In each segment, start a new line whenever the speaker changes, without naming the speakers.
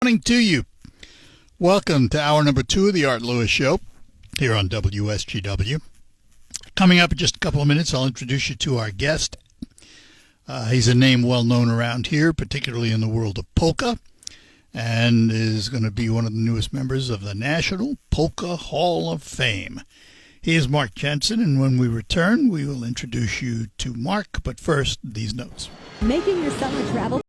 Morning to you. Welcome to hour number 2 of the Art Lewis Show here on WSGW. Coming up in just a couple of minutes, I'll introduce you to our guest. He's a name well known around here, particularly in the world of polka, and is going to be one of the newest members of the National Polka Hall of Fame. He is Mark Jensen, and when we return, we will introduce you to Mark. But first, these notes.
Making your summer travel.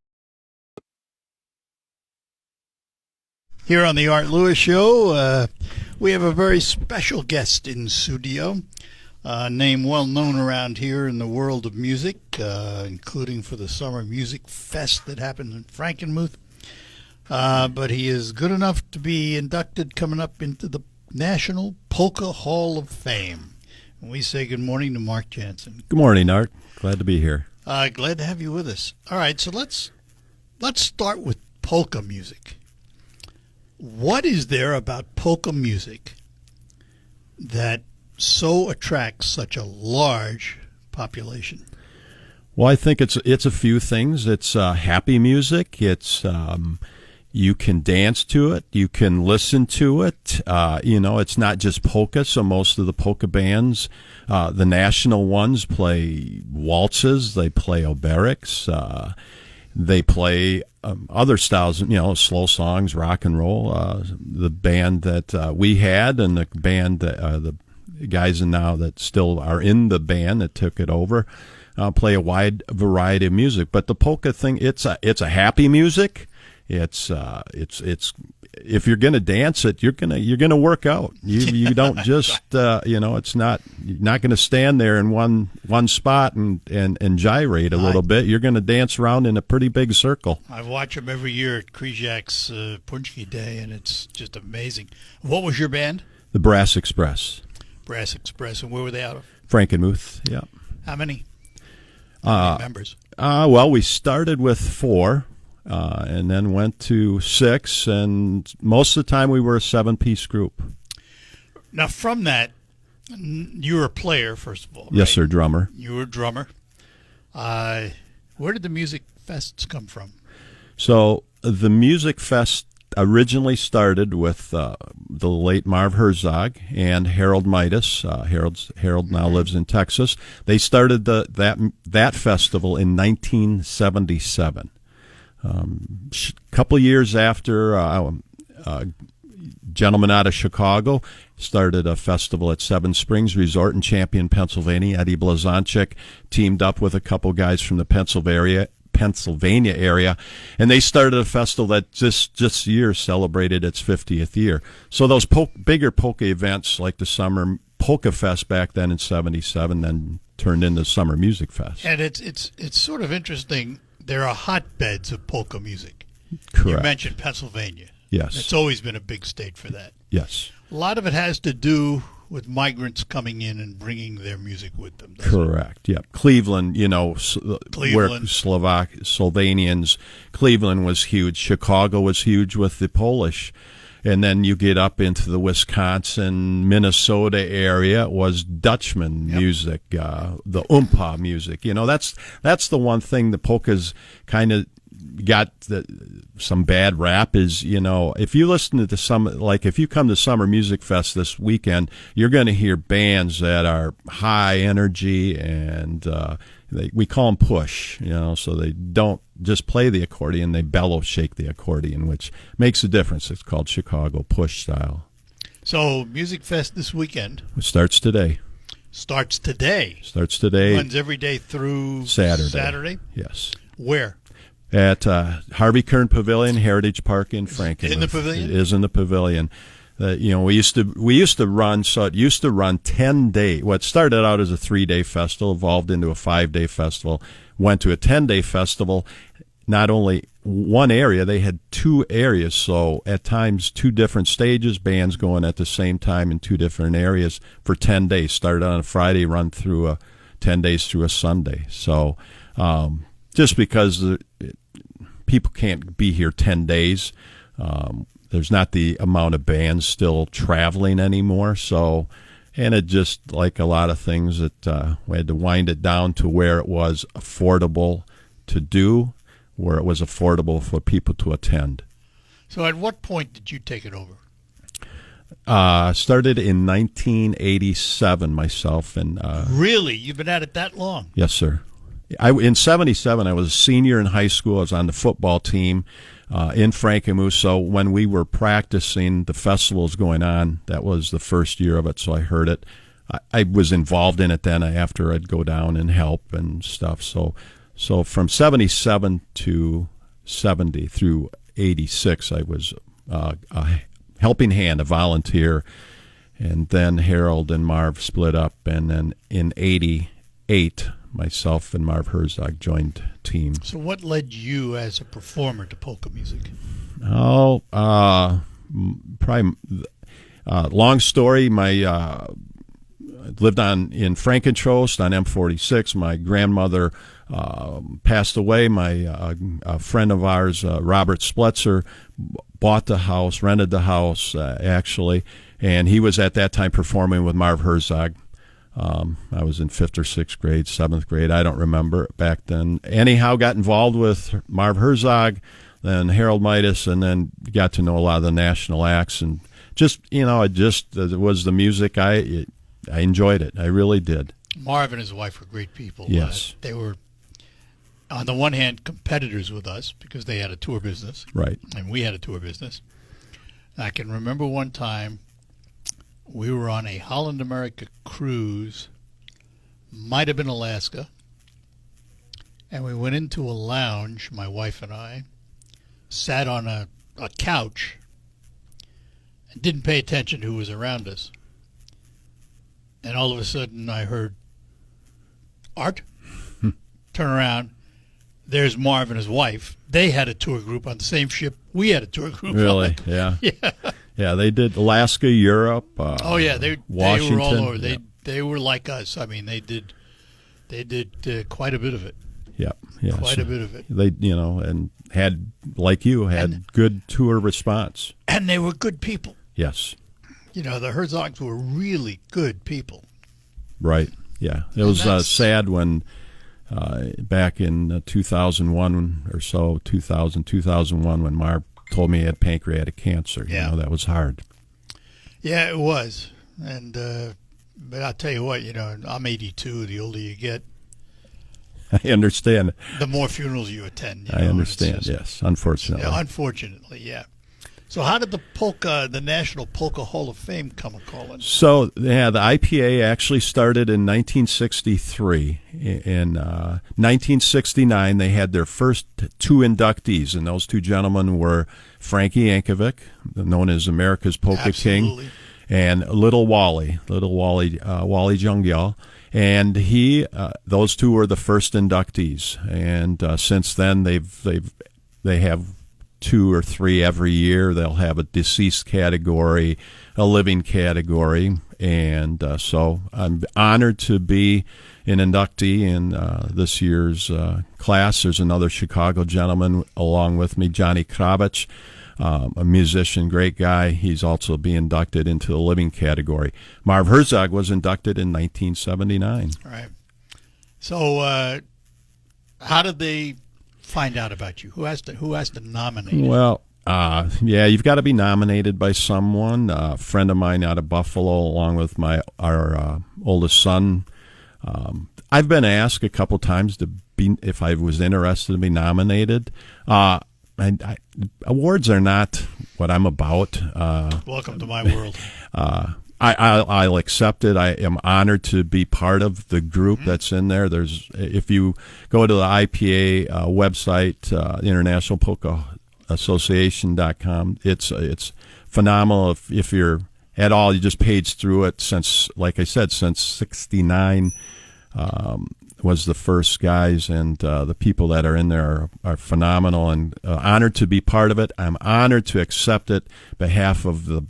Here on the Art Lewis Show, we have a very special guest in studio, a name well known around here in the world of music, including for the Summer Music Fest that happens in Frankenmuth. But he is good enough to be inducted coming up into the National Polka Hall of Fame. And we say good morning to Mark Jensen.
Good morning, Art. Glad to be here.
Glad to have you with us. All right, so let's start with polka music. What is there about polka music that so attracts such a large population?
Well, I think it's a few things. It's happy music. It's you can dance to it. You can listen to it. It's not just polka. So most of the polka bands, the national ones, play waltzes. They play obereks. They play other styles, slow songs, rock and roll. The band that we had and the band that the guys now that still are in the band that took it over play a wide variety of music. But the polka thing, it's a happy music. It's if you're gonna dance it, you're gonna work out. You don't just it's not, you're not gonna stand there in one spot and gyrate a little bit. You're gonna dance around in a pretty big circle.
I watch them every year at Krysiak's Punchki Day, and it's just amazing. What was your band?
The Brass Express.
Brass Express, and where were they out of?
Frankenmuth. Yeah.
How many members?
Well, we started with 4. And then went to 6, and most of the time we were a 7-piece group.
Now, from that, you were a player, first of all, right?
Yes, sir, drummer.
You were a drummer. Where did the music fests come from?
So the music fest originally started with the late Marv Herzog and Harold Midas. Harold now lives in Texas. They started that festival in 1977. Couple of years after, a gentleman out of Chicago started a festival at Seven Springs Resort in Champion, Pennsylvania. Eddie Blazonczyk teamed up with a couple guys from the Pennsylvania area, and they started a festival that this year celebrated its 50th year. So those bigger polka events like the Summer Polka Fest back then in 77 then turned into Summer Music Fest.
And it's sort of interesting. There are hotbeds of polka music.
Correct.
You mentioned Pennsylvania.
Yes.
It's always been a big state for that.
Yes.
A lot of it has to do with migrants coming in and bringing their music with them.
Correct. Yeah. Cleveland,
Cleveland.
Where Slovenians, Cleveland was huge. Chicago was huge with the Polish. And then you get up into the Wisconsin, Minnesota area. It was Dutchman music, the Oompa music. That's the one thing the polkas kind of got some bad rap is, if you listen to if you come to Summer Music Fest this weekend, you're going to hear bands that are high energy and we call them push, so they don't just play the accordion, they bellow shake the accordion, which makes a difference. It's called Chicago push style.
So Music Fest this weekend.
It starts today.
Starts today. Runs every day through Saturday?
Yes.
Where?
At Harvey Kern Pavilion, Heritage Park in Frankenmuth.
In the pavilion?
It is in the pavilion. We used to run 10 days. What started out as a 3-day festival evolved into a 5-day festival, went to a 10-day festival. Not only one area, they had 2 areas. So at times, 2 different stages, bands going at the same time in 2 different areas for 10 days. Started on a Friday, run through 10 days through a Sunday. So just because people can't be here 10 days, there's not the amount of bands still traveling anymore. So, and it just, like a lot of things, that we had to wind it down to where it was affordable to do, where it was affordable for people to attend.
So at what point did you take it over?
Started in 1987 myself, and
Really? You've been at it that long?
yes, sir. In '77, I was a senior in high school. I was on the football team in Frankenmuth. So when we were practicing, the festival was going on. That was the first year of it, so I heard it. I was involved in it then. After I'd go down and help and stuff. So from '77 to '70 through '86, I was a helping hand, a volunteer, and then Harold and Marv split up, and then in '88. Myself and Marv Herzog joined team.
So what led you as a performer to polka music?
Oh, probably long story. My lived in Frankentrost on M46. My grandmother passed away. My a friend of ours, Robert Spletzer, bought the house, rented the house actually, and he was at that time performing with Marv Herzog. I was in 5th or 6th grade, 7th grade, I don't remember back then. Anyhow, got involved with Marv Herzog, then Harold Midas, and then got to know a lot of the national acts. And just, it was the music. I enjoyed it. I really did.
Marv and his wife were great people.
Yes.
They were, on the one hand, competitors with us because they had a tour business.
Right.
And we had a tour business. I can remember one time we were on a Holland America cruise, might have been Alaska, and we went into a lounge, my wife and I, sat on a couch, and didn't pay attention to who was around us. And all of a sudden I heard, Art? Turn around. There's Marv and his wife. They had a tour group on the same ship we had a tour group
Really?
on.
Yeah.
Yeah.
Yeah, they did Alaska, Europe.
Oh yeah, they
Washington.
were all over.
Yeah.
They were like us. I mean, they did quite a bit of it.
Yeah, yeah.
Quite a bit of it.
They, and had, like you, had good tour response.
And they were good people.
Yes.
The Herzogs were really good people.
Right. Yeah. It was sad when back in 2001 or so, 2001, when Marv told me he had pancreatic cancer.
Yeah.
That was hard.
Yeah, it was. And but I'll tell you what, I'm 82. The older you get,
I understand.
the more funerals you attend.
I understand. Yes, unfortunately.
Yeah, unfortunately, yeah. So how did the National Polka Hall of Fame come a-calling?
So, yeah, the IPA actually started in 1963. In 1969, they had their first two inductees, and those two gentlemen were Frankie Yankovic, known as America's Polka
Absolutely.
King, and Little Wally Jungyal. And those two were the first inductees. And since then, they have 2 or 3 every year. They'll have a deceased category, a living category, and so I'm honored to be an inductee in this year's class. There's another Chicago gentleman along with me, Johnny Kravich, a musician, great guy. He's also being inducted into the living category. Marv Herzog was inducted in 1979.
All right. So how did they find out about you? Who has to nominate you?
Well, you've got to be nominated by someone. A friend of mine out of Buffalo, along with our oldest son. I've been asked a couple times if I was interested to be nominated. Awards are not what I'm about.
Welcome to my world.
I'll accept it. I am honored to be part of the group that's in there. If you go to the IPA website, International Polka Association.com, it's phenomenal. If you're at all, you just page through it since, like I said, since '69 was the first guys, and the people that are in there are phenomenal, and honored to be part of it. I'm honored to accept it on behalf of the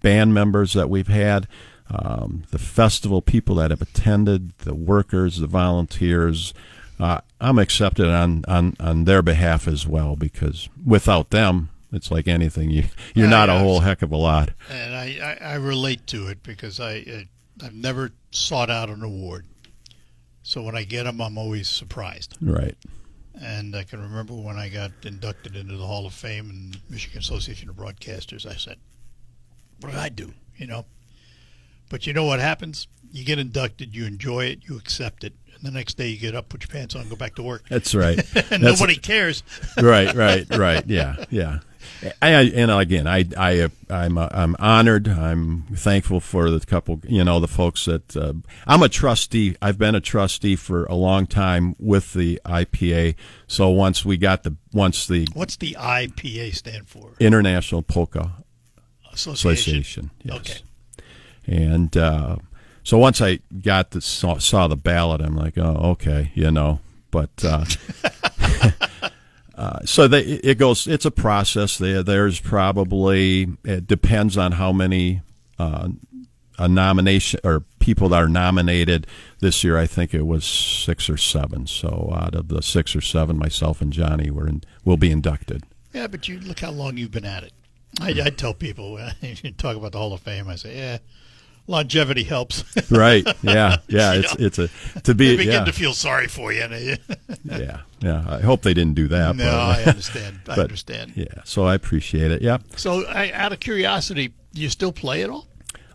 band members that we've had, the festival people that have attended, the workers, the volunteers. I'm accepted on their behalf as well, because without them, it's like anything. You're not a whole heck of a lot.
And I relate to it because I've never sought out an award. So when I get them, I'm always surprised.
Right.
And I can remember when I got inducted into the Hall of Fame and Michigan Association of Broadcasters, I said, what did I do, But you know what happens? You get inducted, you enjoy it, you accept it. And the next day you get up, put your pants on, go back to work.
That's right.
And nobody cares.
Right. Yeah. I'm honored. I'm thankful for the couple, the folks that I'm a trustee. I've been a trustee for a long time with the IPA. So once the
What's the IPA stand for?
International Polka
Association.
Yes.
Okay.
And so once I got saw the ballot, I'm like, oh, okay, But so it goes. It's a process. There's probably, it depends on how many a nomination or people that are nominated this year. I think it was 6 or 7. So out of the 6 or 7, myself and Johnny will be inducted.
Yeah, but you look how long you've been at it. I tell people when you talk about the Hall of Fame, I say, yeah, longevity helps.
Right. Yeah. It's to be.
They begin to feel sorry for you.
Yeah. I hope they didn't do that.
No, I understand. I understand.
Yeah. So I appreciate it. Yeah.
So, out of curiosity, do you still play at all?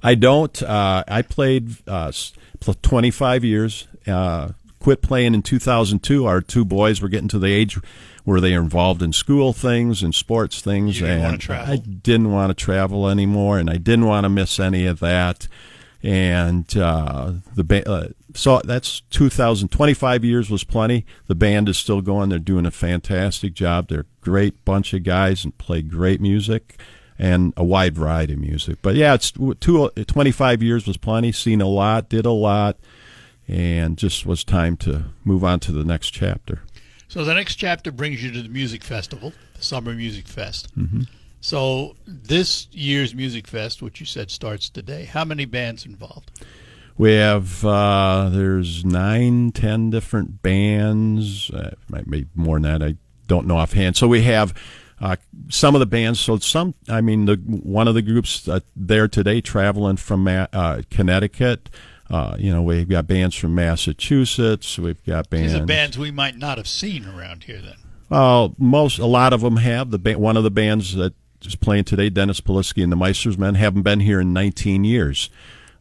I don't. I played 25 years. Quit playing in 2002. Our 2 boys were getting to the age where they are involved in school things and sports things.
You didn't
and
want to travel?
I didn't want to travel anymore, and I didn't want to miss any of that. And so that's 25 years was plenty. The band is still going. They're doing a fantastic job. They're a great bunch of guys and play great music and a wide variety of music. But yeah, 25 years was plenty. Seen a lot, did a lot, and just was time to move on to the next chapter.
So the next chapter brings you to the music festival, the Summer Music Fest.
Mm-hmm.
So this year's Music Fest, which you said starts today, how many bands involved?
We have, there's 9-10 different bands, maybe more than that, I don't know offhand. So we have some of the bands, one of the groups there today traveling from Connecticut. We've got bands from Massachusetts. We've got bands.
These are bands we might not have seen around here then.
A lot of them have. One of the bands that is playing today, Dennis Polisky and the Meisters Men, haven't been here in 19 years.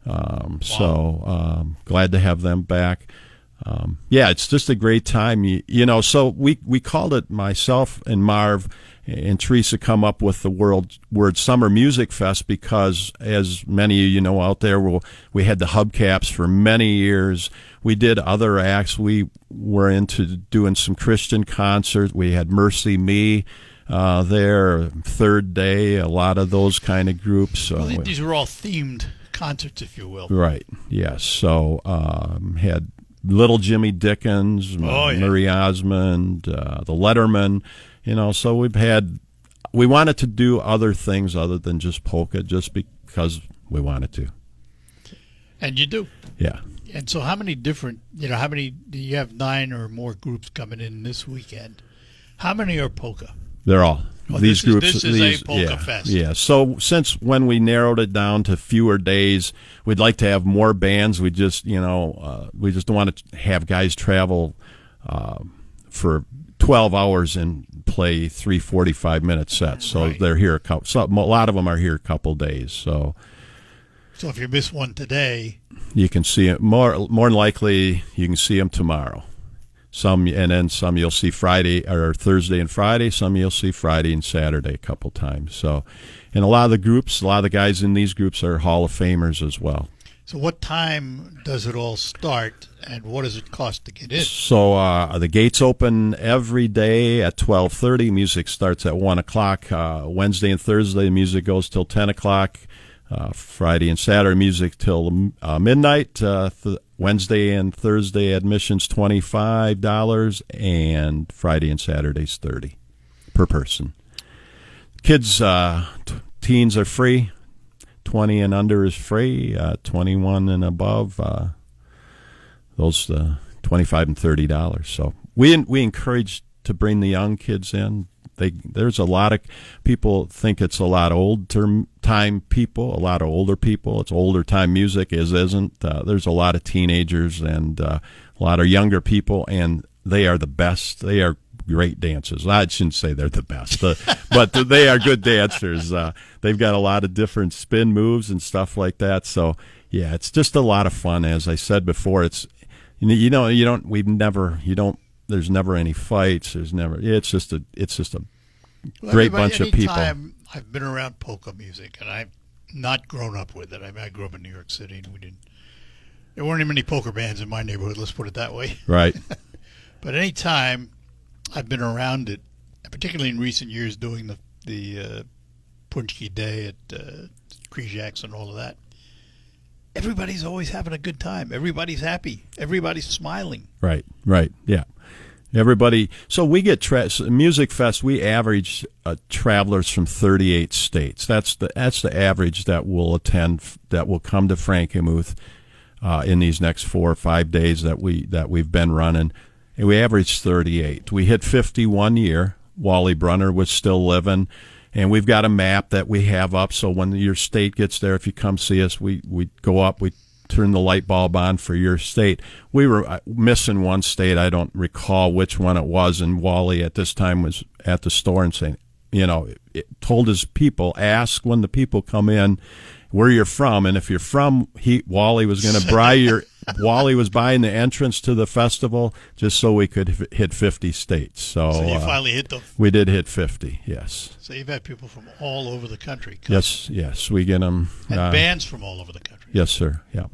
Wow.
So glad to have them back. It's just a great time. So we called it, myself and Marv and Teresa come up with the word Summer Music Fest because, as many of you know out there, we had the hubcaps for many years. We did other acts. We were into doing some Christian concerts. We had Mercy Me there, Third Day, a lot of those kind of groups.
Well, these were all themed concerts, if you will.
Right, yes. So had Little Jimmy Dickens, Murray Osmond, the Letterman. So we wanted to do other things other than just polka, just because we wanted to.
And you do.
Yeah.
And so how many different, how many, do you have 9 or more groups coming in this weekend? How many are polka?
They're all. These groups.
This is a polka fest.
Yeah. So since when we narrowed it down to fewer days, we'd like to have more bands. We just, we just don't want to have guys travel for 12 hours and play 3 45-minute sets. So
Right.
they're here a lot of them are here a couple days. So
if you miss one today,
you can see it more than likely. You can see them tomorrow. Some you'll see Friday or Thursday and Friday. Some you'll see Friday and Saturday a couple times. So, and a lot of the guys in these groups are Hall of Famers as well.
So what time does it all start, and what does it cost to get in?
So the gates open every day at 12:30. Music starts at 1 o'clock. Wednesday and Thursday, the music goes till 10 o'clock. Friday and Saturday, music till midnight. Wednesday and Thursday, admissions $25, and Friday and Saturdays $30 per person. Kids, teens are free. 20 and under is free. 21 and above, those $25 and $30. So we encourage to bring the young kids in. There's a lot of people think it's a lot of old-time people, a lot of older people. It's older time music, isn't. There's a lot of teenagers and a lot of younger people, and they are the best. They are great dancers. I shouldn't say they're the best, but they are good dancers. They've got a lot of different spin moves and stuff like that. So yeah, it's just a lot of fun. As I said before, it's there's never any fights. It's just a great bunch of people.
I've been around polka music, and I've not grown up with it. I mean, I grew up in New York City, and there weren't many polka bands in my neighborhood. Let's put it that way.
Right.
But any time I've been around it, particularly in recent years, doing the Punchki Day at Krizak's and all of that, everybody's always having a good time. Everybody's happy. Everybody's smiling.
Right. Yeah. Everybody. So we get Music Fest. We average travelers from 38 states. That's the average that will attend. That will come to Frankenmuth in these next 4 or 5 days that we've been running. And we averaged 38. We hit 50 one year. Wally Brunner was still living. And we've got a map that we have up, so when your state gets there, if you come see us, we go up, we turn the light bulb on for your state. We were missing one state. I don't recall which one it was, and Wally at this time was at the store and saying, told his people, ask when the people come in where you're from, and if you're from, Wally was going to buy Wally was buying the entrance to the festival just so we could hit 50 states. So
you finally hit them.
We did hit 50, yes.
So you've had people from all over the country.
Yes, we get them.
And bands from all over the country.
Yes, sir. Yeah.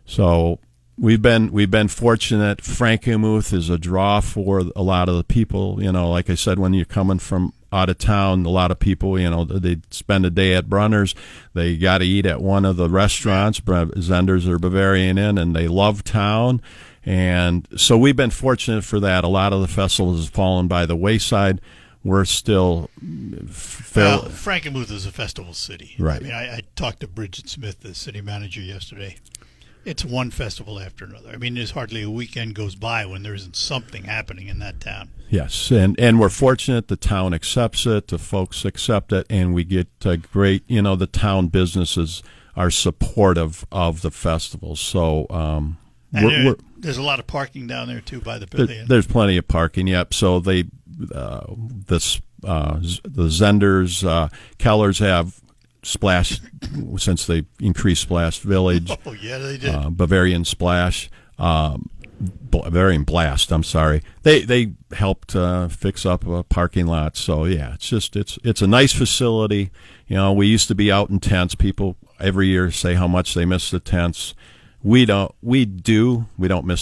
So we've been fortunate. Frankenmuth is a draw for a lot of the people. Like I said, when you're coming from out of town, a lot of people, they spend a day at Brunner's. They got to eat at one of the restaurants, Zender's or Bavarian Inn, and they love town. And so we've been fortunate for that. A lot of the festivals have fallen by the wayside. We're still
Frankenmuth is a festival city.
Right.
I mean, I talked to Bridget Smith, the city manager, yesterday. It's one festival after another. I mean, there's hardly a weekend goes by when there isn't something happening in that town.
Yes, and we're fortunate the town accepts it, the folks accept it, and we get great, the town businesses are supportive of the festival. So
there's a lot of parking down there, too, by the pavilion.
There's plenty of parking, yep. So the Zenders, Kellers have Splash, since they increased Splash Village.
Oh, yeah, they did.
Bavarian Splash. Bavarian Blast, I'm sorry. They helped fix up a parking lot. So yeah, it's a nice facility. We used to be out in tents. People every year say how much they miss the tents. We don't miss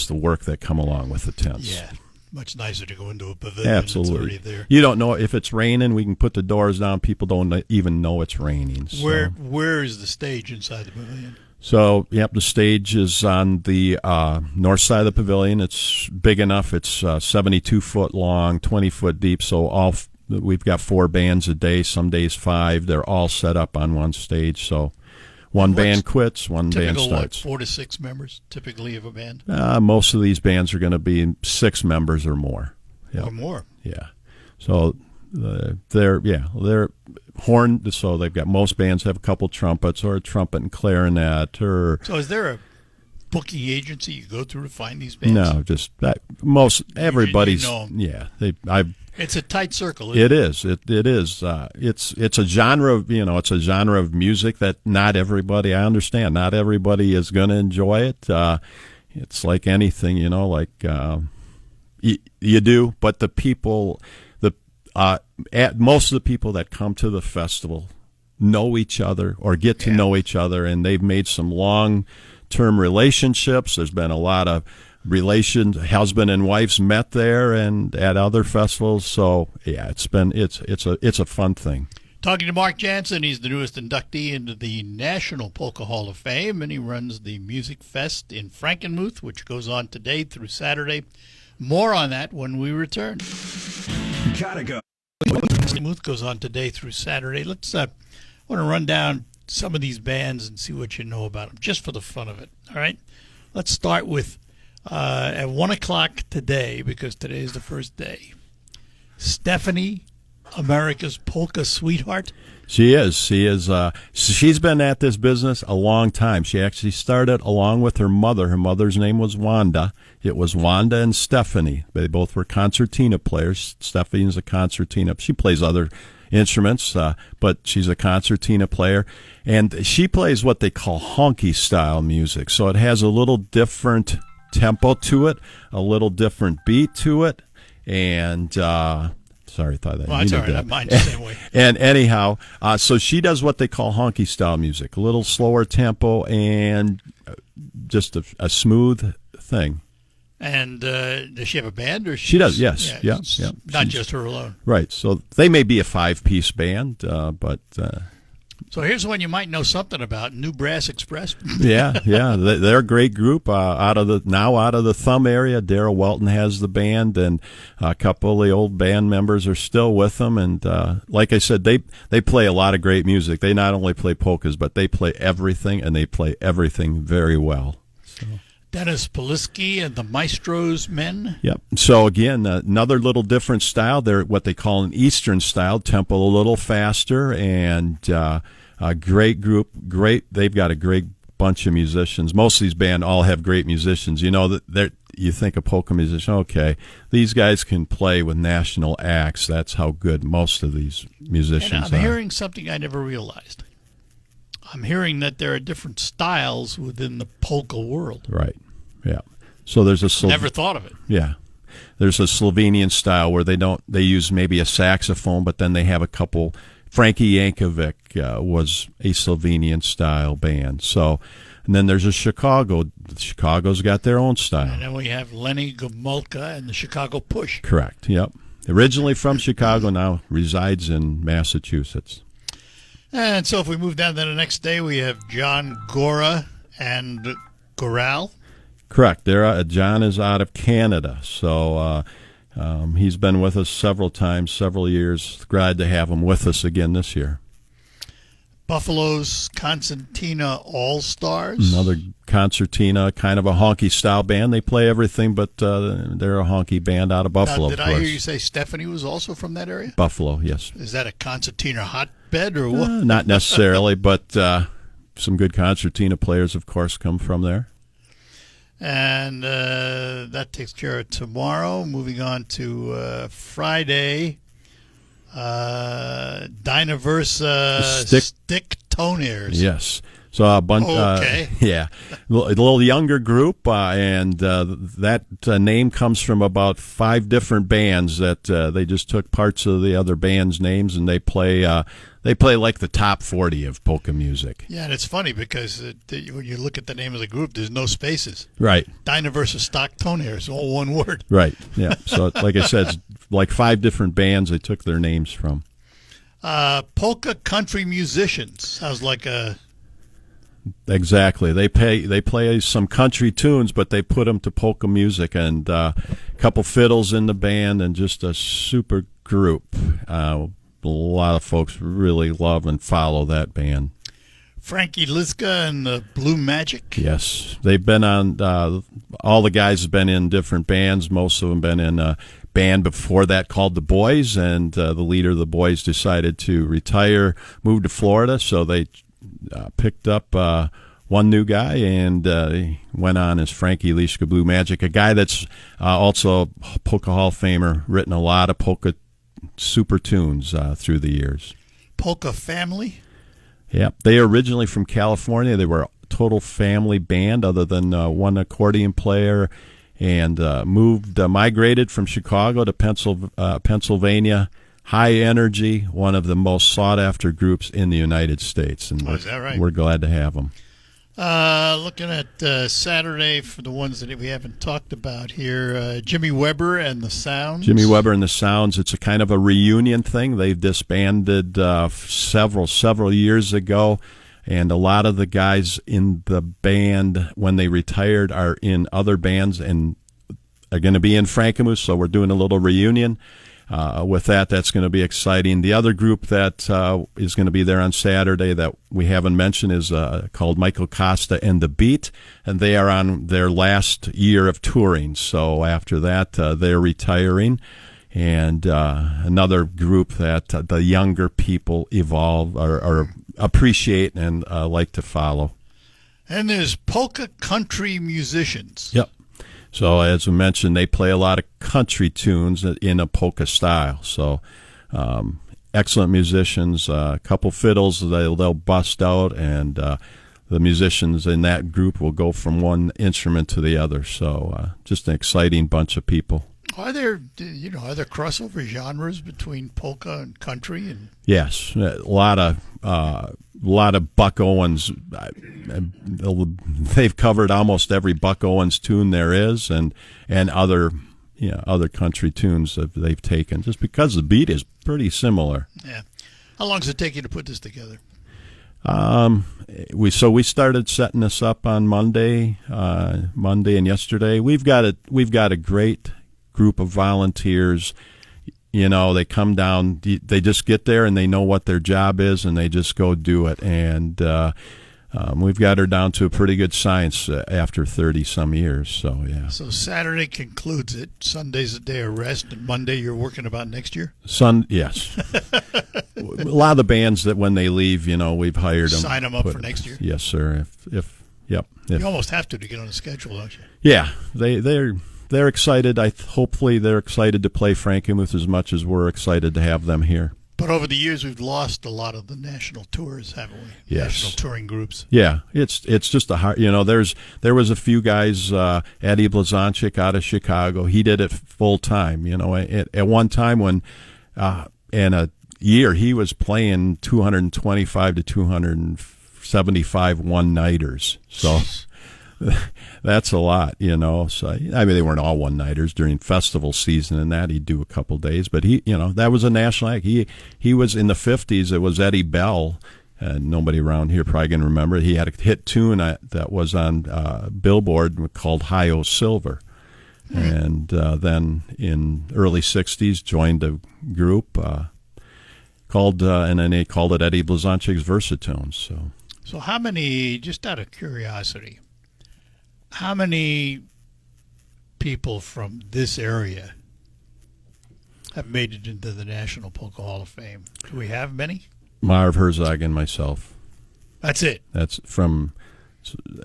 the work that come along with the tents.
Yeah. Much nicer to go into a pavilion.
Absolutely.
That's already there.
You don't know if it's raining. We can put the doors down. People don't even know it's raining. So.
Where is the stage inside the pavilion?
So, the stage is on the north side of the pavilion. It's big enough. It's 72 foot long, 20 foot deep. So we've got 4 bands a day. Some days 5. They're all set up on one stage. So. One band quits, one band starts.
4 to 6 members typically of a band?
Most of these bands are going to be 6 members or more. Yep.
Or more.
Yeah. So they're horn. So they've got, most bands have a couple trumpets or a trumpet and clarinet. So
is there a booking agency you go through to find these bands?
No, just everybody's.
It's a tight circle.
It is. It is. It's a genre. It's a genre of music that not everybody. I understand. Not everybody is going to enjoy it. It's like anything. You do. But the people, most of the people that come to the festival know each other or get to know each other, and they've made some long-term relationships. There's been a lot of husband and wives met there and at other festivals. So yeah, it's a fun thing.
Talking to Mark Jansen, he's the newest inductee into the National Polka Hall of Fame, and he runs the Music Fest in Frankenmuth, which goes on today through Saturday. More on that when we return.
Gotta go.
Frankenmuth goes on today through Saturday. Let's want to run down some of these bands and see what you know about them, just for the fun of it. All right, let's start with at 1 o'clock today, because today is the first day. Stephanie America's polka sweetheart?
She is. She's been at this business a long time. She actually started along with her mother. Her mother's name was Wanda. It was Wanda and Stephanie. They both were concertina players. Stephanie's a concertina. She plays other instruments, but she's a concertina player. And she plays what they call honky style music. So it has a little different tempo to it, a little different beat to it. And, sorry, I thought that.
Well, it's all right. Mine's the same way.
And anyhow, so she does what they call honky style music, a little slower tempo and just a smooth thing.
And does she have a band? Or
she does, yes. Yeah.
Not just her alone.
Right. So they may be a 5-piece band, but...
So here's one you might know something about, New Brass Express.
yeah. They're a great group out of the Thumb area. Darrell Welton has the band, and a couple of the old band members are still with them. And like I said, they play a lot of great music. They not only play polkas, but they play everything, and they play everything very well. So.
Dennis Polisky and the Maestro's Men.
Yep. So again, another little different style. They're what they call an Eastern style, tempo a little faster, and a great group. They've got a great bunch of musicians. Most of these bands all have great musicians. You know that you think a polka musician, okay, these guys can play with national acts. That's how good most of these musicians
and I'm
are.
hearing something I never realized. I'm hearing that there are different styles within the polka world.
Right. Yeah. So there's a
never thought of it.
Yeah. There's a Slovenian style where they use maybe a saxophone, but then they have a couple. Frankie Yankovic was a Slovenian style band. So, and then there's a Chicago. Chicago's got their own style.
And then we have Lenny Gomulka and the Chicago Push.
Correct. Yep. Originally from Chicago, now resides in Massachusetts.
And so if we move down to the next day, we have John Gora and Goral.
Correct. John is out of Canada, so he's been with us several times, several years. Glad to have him with us again this year.
Buffalo's Concertina All-Stars.
Another concertina, kind of a honky-style band. They play everything, but they're a honky band out of Buffalo.
Now, did I hear you say Stephanie was also from that area?
Buffalo, yes.
Is that a concertina hotbed or what?
Not necessarily, but some good concertina players, of course, come from there.
And that takes care of tomorrow. Moving on to Friday. Dynaversa Stick Toners.
Yes. So a bunch,
okay.
A little younger group, and that name comes from about 5 different bands that they just took parts of the other bands' names, and they play like the top 40 of polka music.
Yeah, and it's funny because when you look at the name of the group, there's no spaces.
Right.
Dynaversa Stock Toners, all one word.
Right. Yeah. So like I said, it's like 5 different bands they took their names from.
Polka country musicians sounds like a.
Exactly. They play some country tunes, but they put them to polka music, and a couple fiddles in the band, and just a super group. A lot of folks really love and follow that band.
Frankie Liska and the Blue Magic.
Yes, they've been on. All the guys have been in different bands. Most of them been in a band before that called the Boys, and the leader of the Boys decided to retire, moved to Florida, so they picked up one new guy, and he went on as Frankie Liska Blue Magic, a guy that's also a Polka Hall of Famer, written a lot of polka super tunes through the years.
Polka Family?
Yeah, they are originally from California. They were a total family band other than one accordion player, and migrated from Chicago to Pennsylvania. High energy, one of the most sought-after groups in the United States. And
is that right?
We're glad to have them.
Looking at Saturday for the ones that we haven't talked about here, Jimmy Weber and the Sounds.
Jimmy Weber and the Sounds, it's a kind of a reunion thing. They've disbanded several years ago, and a lot of the guys in the band, when they retired, are in other bands and are going to be in Frankenmuth, so we're doing a little reunion. With that's going to be exciting. The other group that is going to be there on Saturday that we haven't mentioned is called Michael Costa and the Beat, and they are on their last year of touring. So after that, they're retiring. and another group that the younger people evolve or appreciate and like to follow.
And there's polka country musicians.
Yep. So as we mentioned, they play a lot of country tunes in a polka style. So excellent musicians, a couple fiddles they'll bust out, and the musicians in that group will go from one instrument to the other. So just an exciting bunch of people.
Are there crossover genres between polka and country? And
Yes, a lot of Buck Owens. They've covered almost every Buck Owens tune there is, and other country tunes that they've taken, just because the beat is pretty similar.
yeah, how long does it take you to put this together?
We started setting this up on Monday and yesterday. We've got a great group of volunteers. They come down, they just get there and they know what their job is and they just go do it. And we've got her down to a pretty good science after 30 some years. So yeah.
So Saturday concludes it. Sunday's a day of rest, and Monday you're working about next year.
Yes. A lot of the bands that when they leave, we've hired them.
Sign them up for next year.
Yes, sir. If
you almost have to get on the schedule, don't you?
Yeah, they're excited. Hopefully they're excited to play Frankenmuth as much as we're excited to have them here.
But over the years, we've lost a lot of the national tours, haven't we?
Yes.
National touring groups.
Yeah, it's just a hard. There was a few guys. Eddie Blazonczyk out of Chicago. He did it full time. At one time when in a year he was playing 225 to 275 one-nighters. So. That's a lot, So they weren't all one-nighters during festival season, and that he'd do a couple days. But that was a national act. He was in the 50s. It was Eddie Bell, and nobody around here probably can remember it. He had a hit tune that was on Billboard called "Hi-O Silver," and then in early 60s joined a group called and then they called it Eddie Blazonczyk's Versatones.
So how many? Just out of curiosity. How many people from this area have made it into the National Polka Hall of Fame? Do we have many?
Marv Herzog and myself.
That's it.
That's from.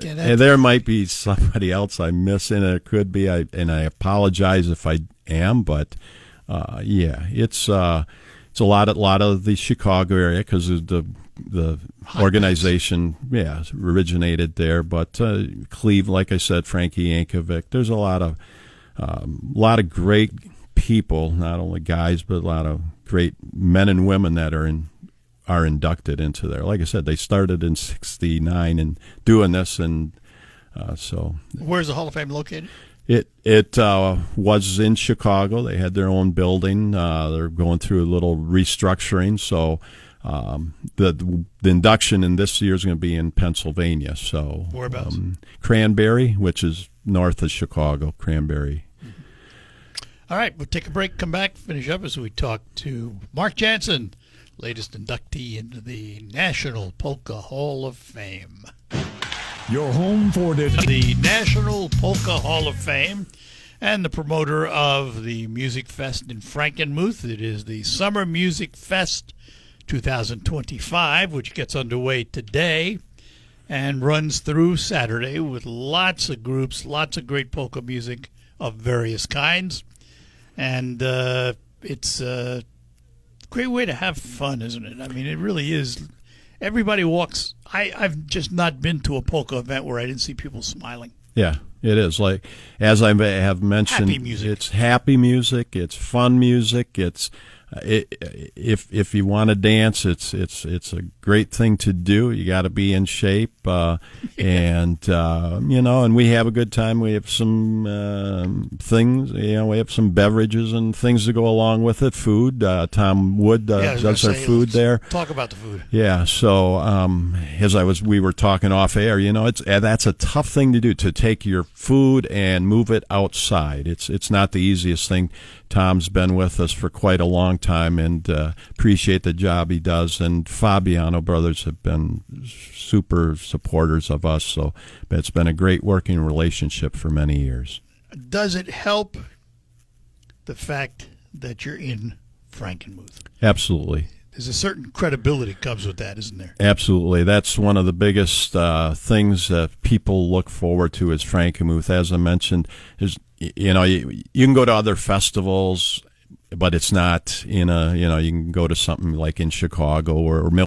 And there might be somebody else I'm missing. It could be, and I apologize if I am. But it's a lot of the Chicago area because of the organization, originated there. But Cleveland, like I said, Frankie Yankovic. There's a lot of great people, not only guys, but a lot of great men and women that are inducted into there. Like I said, they started in '69 and doing this, and so. Where's the
Hall of Fame located?
It was in Chicago. They had their own building. They're going through a little restructuring, so. The induction in this year is going to be in Pennsylvania. So
whereabouts?
Cranberry, which is north of Chicago. Cranberry.
Mm-hmm. All right, we'll take a break, come back, finish up as we talk to Mark Jansen, latest inductee into the National Polka Hall of Fame.
Your home for
the National Polka Hall of Fame and the promoter of the Music Fest in Frankenmuth. It is the Summer Music Fest 2025, which gets underway today and runs through Saturday with lots of groups, lots of great polka music of various kinds. And it's a great way to have fun, isn't it? I mean, it really is. Everybody walks. I've just not been to a polka event where I didn't see people smiling.
Yeah, it is. Like, as I have mentioned,
happy music.
It's happy music. It's fun music. It's if you want to dance, it's a great thing to do. You got to be in shape, and and we have a good time. We have some things, we have some beverages and things to go along with it. Food. Tom Wood does our food there.
Talk about the food.
Yeah. So we were talking off air. That's a tough thing to do, to take your food and move it outside. It's not the easiest thing. Tom's been with us for quite a long time, and appreciate the job he does. And Fabiano Brothers have been super supporters of us, so it's been a great working relationship for many years.
Does it help the fact that you're in Frankenmuth.
Absolutely.
There's a certain credibility comes with that, isn't there?
Absolutely. That's one of the biggest things that people look forward to is Frankenmuth. As I mentioned, you can go to other festivals, but it's not you can go to something like in Chicago or